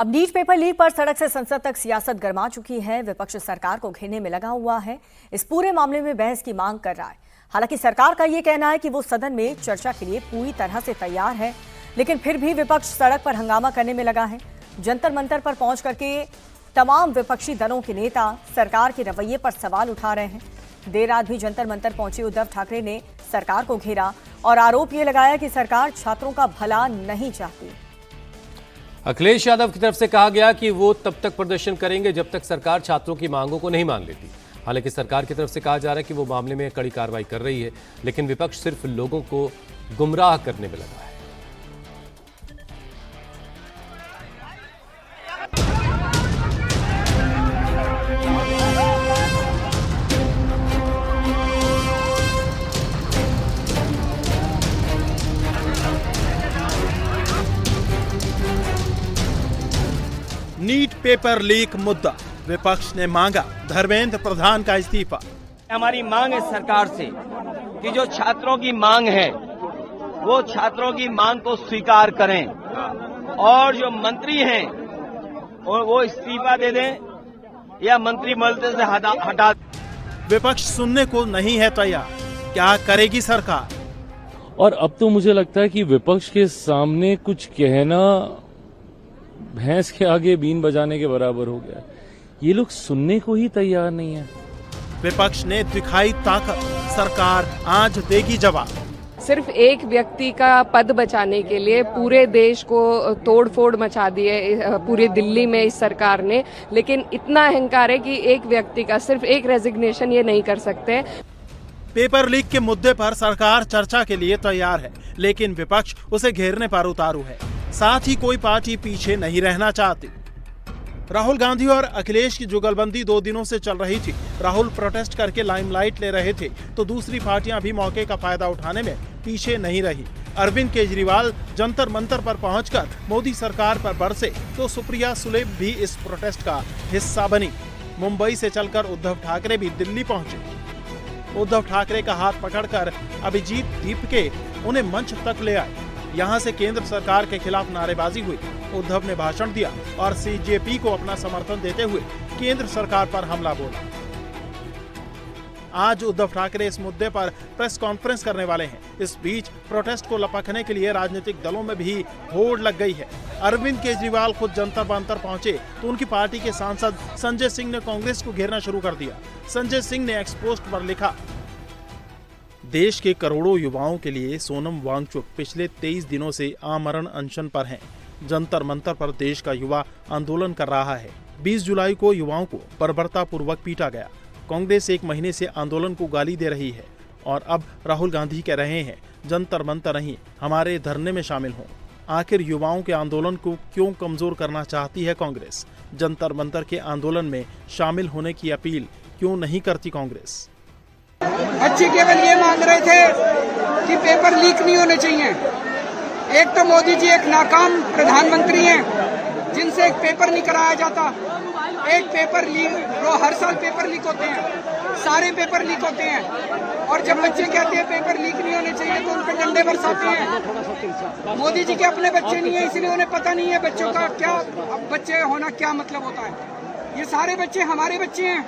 अब NEET paper leak पर सड़क से संसद तक सियासत गर्मा चुकी है। विपक्ष सरकार को घेरने में लगा हुआ है। इस पूरे मामले में बहस की मांग कर रहा है। हालांकि सरकार का यह कहना है कि वो सदन में चर्चा के लिए पूरी तरह से तैयार है, लेकिन फिर भी विपक्ष सड़क पर हंगामा करने में लगा है। जंतर मंतर पर पहुंच करके तमाम विपक्षी दलों के नेता सरकार के रवैये पर सवाल उठा रहे हैं। देर रात भी जंतर मंतर पहुंचे उद्धव ठाकरे ने सरकार को घेरा और आरोप ये लगाया कि सरकार छात्रों का भला नहीं चाहती। अखिलेश यादव की तरफ से कहा गया कि वो तब तक प्रदर्शन करेंगे जब तक सरकार छात्रों की मांगों को नहीं मान लेती। हालांकि सरकार की तरफ से कहा जा रहा है कि वो मामले में कड़ी कार्रवाई कर रही है, लेकिन विपक्ष सिर्फ लोगों को गुमराह करने में लगा है। नीट पेपर लीक मुद्दा, विपक्ष ने मांगा धर्मेंद्र प्रधान का इस्तीफा। हमारी मांग है सरकार से कि जो छात्रों की मांग है वो छात्रों की मांग को स्वीकार करें और जो मंत्री हैं वो इस्तीफा दे दें या मंत्रिमंडल से हटा। विपक्ष सुनने को नहीं है तैयार, क्या करेगी सरकार? और अब तो मुझे लगता है कि विपक्ष के सामने कुछ कहना भैंस के आगे बीन बजाने के बराबर हो गया। ये लोग सुनने को ही तैयार नहीं है। विपक्ष ने दिखाई ताकत, सरकार आज देगी जवाब। सिर्फ एक व्यक्ति का पद बचाने के लिए पूरे देश को तोड़फोड़ मचा दी है पूरी दिल्ली में इस सरकार ने, लेकिन इतना अहंकार है कि एक व्यक्ति का सिर्फ एक रेजिग्नेशन ये नहीं कर सकते। पेपर लीक के मुद्दे पर सरकार चर्चा के लिए तैयार है, लेकिन विपक्ष उसे घेरने पर उतारू है। साथ ही कोई पार्टी पीछे नहीं रहना चाहती। राहुल गांधी और अखिलेश की जुगलबंदी 2 दिनों से चल रही थी। राहुल प्रोटेस्ट करके लाइमलाइट ले रहे थे, तो दूसरी पार्टियां भी मौके का फायदा उठाने में पीछे नहीं रही। अरविंद केजरीवाल जंतर मंतर पर पहुंचकर मोदी सरकार पर बरसे, तो सुप्रिया सुले भी इस प्रोटेस्ट का हिस्सा बनी। मुंबई से चलकर उद्धव ठाकरे भी दिल्ली पहुंचे। उद्धव ठाकरे का हाथ पकड़कर अभिजीत दीपके उन्हें मंच तक ले आए। यहां से केंद्र सरकार के खिलाफ नारेबाजी हुई। उद्धव ने भाषण दिया और सीजेपी को अपना समर्थन देते हुए केंद्र सरकार पर हमला बोला। आज उद्धव ठाकरे इस मुद्दे पर प्रेस कॉन्फ्रेंस करने वाले हैं। इस बीच प्रोटेस्ट को लपकने के लिए राजनीतिक दलों में भी होड़ लग गई है। अरविंद केजरीवाल खुद जंतर मंतर पहुंचे तो उनकी पार्टी के सांसद संजय सिंह ने कांग्रेस को घेरना शुरू कर दिया। संजय सिंह ने एक्स पोस्ट पर लिखा, देश के करोड़ों युवाओं के लिए सोनम वांगचुक पिछले 23 दिनों से आमरण अनशन पर हैं। जंतर मंतर पर देश का युवा आंदोलन कर रहा है। 20 जुलाई को युवाओं को बर्बरतापूर्वक पीटा गया। कांग्रेस 1 महीने से आंदोलन को गाली दे रही है और अब राहुल गांधी कह रहे हैं जंतर मंतर नहीं, हमारे धरने में शामिल हों। आखिर युवाओं के आंदोलन को क्यों कमजोर करना चाहती है कांग्रेस? जंतर मंतर के आंदोलन में शामिल होने की अपील क्यों नहीं करती कांग्रेस? बच्चे केवल ये मांग रहे थे कि पेपर लीक नहीं होने चाहिए। एक तो मोदी जी एक नाकाम प्रधानमंत्री हैं जिनसे एक पेपर नहीं कराया जाता। एक पेपर लीक, हर साल पेपर लीक होते हैं, सारे पेपर लीक होते हैं, और जब बच्चे कहते हैं पेपर लीक नहीं होने चाहिए तो उन पर डंडे बरसाते हैं। मोदी जी के अपने बच्चे नहीं है, इसलिए उन्हें पता नहीं है बच्चों का क्या, बच्चे होना क्या मतलब होता है। ये सारे बच्चे हमारे बच्चे हैं,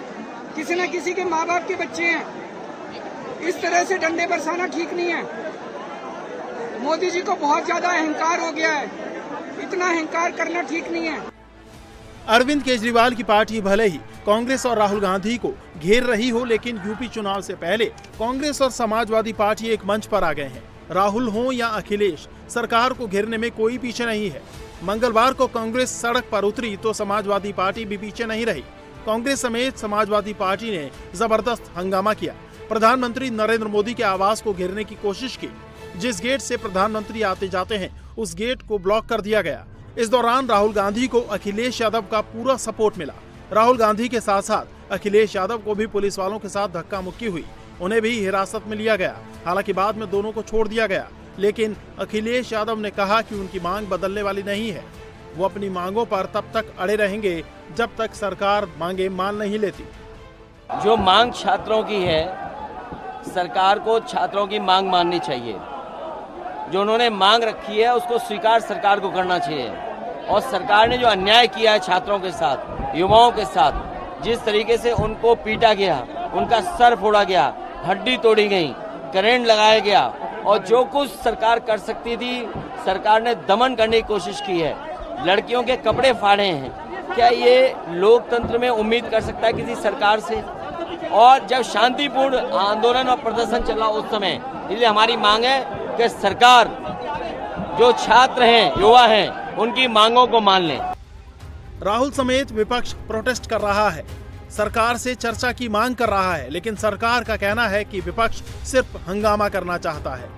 किसी न किसी के माँ बाप के बच्चे हैं। इस तरह से डंडे बरसाना ठीक नहीं है। मोदी जी को बहुत ज्यादा अहंकार हो गया है, इतना अहंकार करना ठीक नहीं है। अरविंद केजरीवाल की पार्टी भले ही कांग्रेस और राहुल गांधी को घेर रही हो, लेकिन यूपी चुनाव से पहले कांग्रेस और समाजवादी पार्टी एक मंच पर आ गए हैं। राहुल हो या अखिलेश, सरकार को घेरने में कोई पीछे नहीं है। मंगलवार को कांग्रेस सड़क पर उतरी तो समाजवादी पार्टी भी पीछे नहीं रही। कांग्रेस समेत समाजवादी पार्टी ने जबरदस्त हंगामा किया। प्रधानमंत्री नरेंद्र मोदी के आवास को घेरने की कोशिश की। जिस गेट से प्रधानमंत्री आते जाते हैं उस गेट को ब्लॉक कर दिया गया। इस दौरान राहुल गांधी को अखिलेश यादव का पूरा सपोर्ट मिला। राहुल गांधी के साथ साथ अखिलेश यादव को भी पुलिस वालों के साथ धक्का मुक्की हुई। उन्हें भी हिरासत में लिया गया। हालांकि बाद में दोनों को छोड़ दिया गया, लेकिन अखिलेश यादव ने कहा कि उनकी मांग बदलने वाली नहीं है। वो अपनी मांगों पर तब तक अड़े रहेंगे जब तक सरकार मांगे मान नहीं लेती। जो मांग छात्रों की है, सरकार को छात्रों की मांग माननी चाहिए। जो उन्होंने मांग रखी है उसको स्वीकार सरकार को करना चाहिए और सरकार ने जो अन्याय किया है छात्रों के साथ, युवाओं के साथ, जिस तरीके से उनको पीटा गया, उनका सर फोड़ा गया, हड्डी तोड़ी गई, करंट लगाया गया और जो कुछ सरकार कर सकती थी सरकार ने दमन करने की कोशिश की है, लड़कियों के कपड़े फाड़े हैं। क्या ये लोकतंत्र में उम्मीद कर सकता है किसी सरकार से? और जब शांतिपूर्ण आंदोलन और प्रदर्शन चला उस समय, इसलिए हमारी मांग है कि सरकार जो छात्र हैं, युवा हैं, उनकी मांगों को मान लें। राहुल समेत विपक्ष प्रोटेस्ट कर रहा है, सरकार से चर्चा की मांग कर रहा है, लेकिन सरकार का कहना है कि विपक्ष सिर्फ हंगामा करना चाहता है।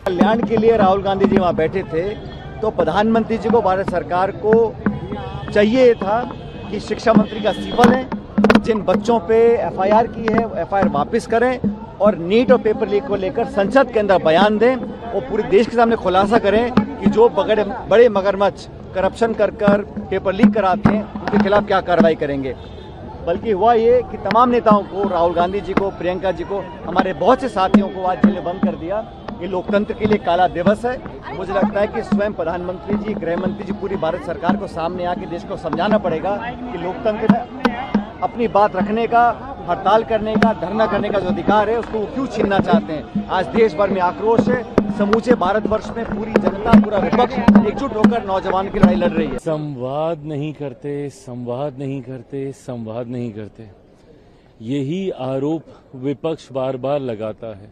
कल्याण के लिए राहुल गांधी जी वहां बैठे थे तो प्रधानमंत्री जी को, भारत सरकार को चाहिए था कि शिक्षा मंत्री का इस्तीफा लें, जिन बच्चों पे एफआईआर की है एफआईआर वापस करें और नीट और पेपर लीक को लेकर संसद के अंदर बयान दें और पूरे देश के सामने खुलासा करें कि जो बड़े मगरमच्छ करप्शन कर पेपर लीक कराते हैं उनके खिलाफ क्या कार्रवाई करेंगे। बल्कि हुआ ये कि तमाम नेताओं को, राहुल गांधी जी को, प्रियंका जी को, हमारे बहुत से साथियों को आज जेल बंद कर दिया। ये लोकतंत्र के लिए काला दिवस है। मुझे लगता है कि स्वयं प्रधानमंत्री जी, गृह मंत्री जी, पूरी भारत सरकार को सामने आके देश को समझाना पड़ेगा कि लोकतंत्र में अपनी बात रखने का, हड़ताल करने का, धरना करने का जो अधिकार है उसको वो क्यों छीनना चाहते हैं। आज देश भर में आक्रोश है, समूचे भारतवर्ष में पूरी जनता, पूरा विपक्ष एकजुट होकर नौजवान की लड़ाई लड़ रही है। संवाद नहीं करते, संवाद नहीं करते, संवाद नहीं करते, यही आरोप विपक्ष बार बार लगाता है।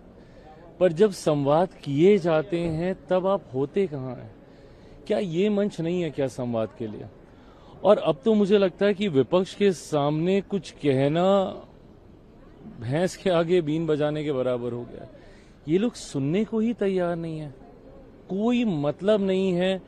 पर जब संवाद किए जाते हैं तब आप होते कहाँ हैं? क्या ये मंच नहीं है क्या संवाद के लिए? और अब तो मुझे लगता है कि विपक्ष के सामने कुछ कहना भैंस के आगे बीन बजाने के बराबर हो गया। ये लोग सुनने को ही तैयार नहीं है। कोई मतलब नहीं है।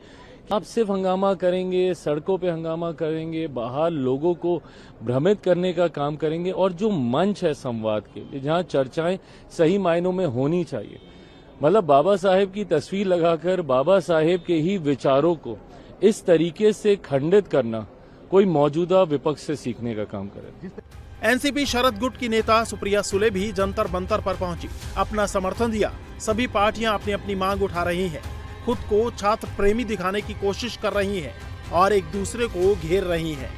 आप सिर्फ हंगामा करेंगे, सड़कों पे हंगामा करेंगे, बाहर लोगों को भ्रमित करने का काम करेंगे। और जो मंच है संवाद के लिए, जहां चर्चाएं सही मायनों में होनी चाहिए, मतलब बाबा साहेब की तस्वीर लगाकर बाबा साहेब के ही विचारों को इस तरीके से खंडित करना कोई मौजूदा विपक्ष से सीखने का काम करे। एनसीपी शरद गुट की नेता सुप्रिया सुले भी जंतर मंतर पर पहुंची, अपना समर्थन दिया। सभी पार्टियां अपनी अपनी मांग उठा रही हैं, खुद को छात्र प्रेमी दिखाने की कोशिश कर रही हैं और एक दूसरे को घेर रही हैं।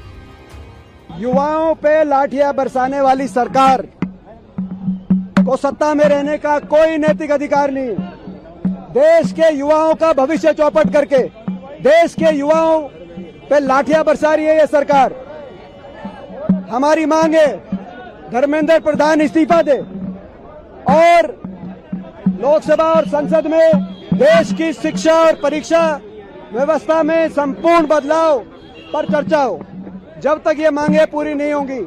युवाओं पे लाठियां बरसाने वाली सरकार को सत्ता में रहने का कोई नैतिक अधिकार नहीं। देश के युवाओं का भविष्य चौपट करके देश के युवाओं पे लाठियां बरसा रही है ये सरकार। हमारी मांग है धर्मेंद्र प्रधान इस्तीफा दे और लोकसभा और संसद में देश की शिक्षा और परीक्षा व्यवस्था में संपूर्ण बदलाव पर चर्चा हो। जब तक ये मांगे पूरी नहीं होंगी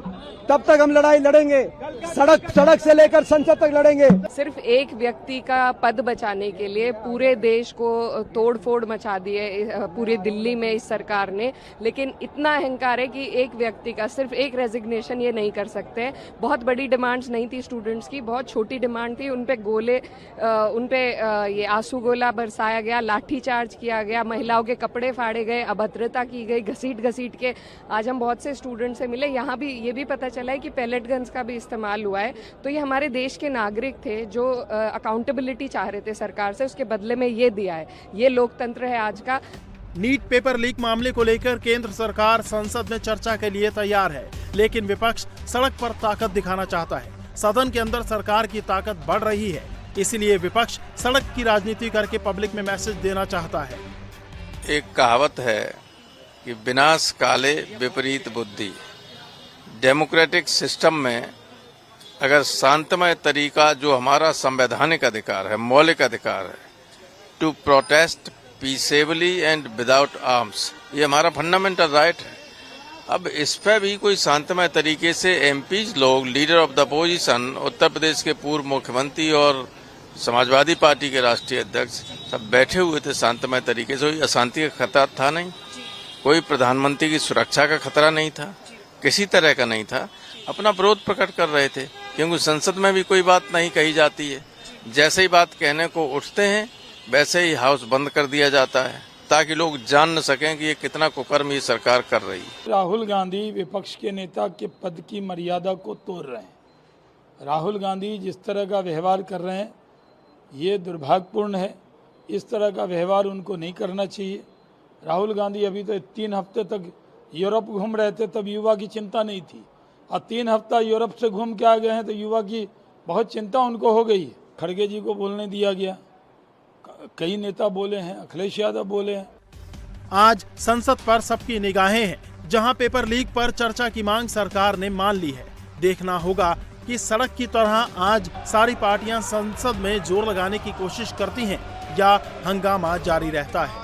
तब तक हम लड़ाई लड़ेंगे, सड़क से लेकर संसद तक लड़ेंगे। सिर्फ एक व्यक्ति का पद बचाने के लिए पूरे देश को तोड़ फोड़ मचा दी है पूरी दिल्ली में इस सरकार ने। लेकिन इतना अहंकार है कि एक व्यक्ति का सिर्फ एक रेजिग्नेशन ये नहीं कर सकते। बहुत बड़ी डिमांड्स नहीं थी स्टूडेंट्स की, बहुत छोटी डिमांड थी। उनपे गोले, उनपे ये आंसू गोला बरसाया गया, लाठी चार्ज किया गया, महिलाओं के कपड़े फाड़े गए, अभद्रता की गई, घसीट के। आज हम बहुत से स्टूडेंट से मिले, यहाँ भी ये भी पता चला है कि पैलेट गन्स का भी इस्तेमाल हुआ है। तो ये हमारे देश के नागरिक थे जो अकाउंटेबिलिटी चाह रहे थे सरकार से, उसके बदले में ये दिया है। ये लोकतंत्र है आज का। नीट पेपर लीक मामले को लेकर केंद्र सरकार संसद में चर्चा के लिए तैयार है, लेकिन विपक्ष सड़क पर ताकत दिखाना चाहता है। सदन के अंदर सरकार की ताकत बढ़ रही है, इसलिए विपक्ष सड़क की राजनीति करके पब्लिक में मैसेज देना चाहता है। एक कहावत है कि विनाश काले विपरीत बुद्धि। डेमोक्रेटिक सिस्टम में अगर शांतमय तरीका, जो हमारा संवैधानिक अधिकार है, मौलिक अधिकार है, to protest peacefully and without arms, ये हमारा फंडामेंटल राइट है। अब इस पर भी कोई शांतमय तरीके से एमपीज लोग, leader of the opposition, Uttar Pradesh के पूर्व मुख्यमंत्री और समाजवादी पार्टी के राष्ट्रीय अध्यक्ष सब बैठे हुए थे शांतमय तरीके से। कोई अशांति का खतरा था नहीं, कोई प्रधानमंत्री की सुरक्षा का खतरा नहीं था, किसी तरह का नहीं था। अपना विरोध प्रकट कर रहे थे, क्योंकि संसद में भी कोई बात नहीं कही जाती है। जैसे ही बात कहने को उठते हैं वैसे ही हाउस बंद कर दिया जाता है, ताकि लोग जान न सकें कि ये कितना कुकर्म ये सरकार कर रही है। राहुल गांधी विपक्ष के नेता के पद की मर्यादा को तोड़ रहे हैं। राहुल गांधी जिस तरह का व्यवहार कर रहे हैं ये दुर्भाग्यपूर्ण है। इस तरह का व्यवहार उनको नहीं करना चाहिए। राहुल गांधी अभी तो 3 हफ्ते तक यूरोप घूम रहे थे, तब युवा की चिंता नहीं थी। और 3 हफ्ता यूरोप से घूम के आ गए हैं तो युवा की बहुत चिंता उनको हो गई है। खड़गे जी को बोलने दिया गया, कई नेता बोले हैं, अखिलेश यादव बोले हैं। आज संसद पर सबकी निगाहें हैं, जहां पेपर लीक पर चर्चा की मांग सरकार ने मान ली है। देखना होगा कि सड़क की तरह आज सारी पार्टियां संसद में जोर लगाने की कोशिश करती हैं या हंगामा जारी रहता है।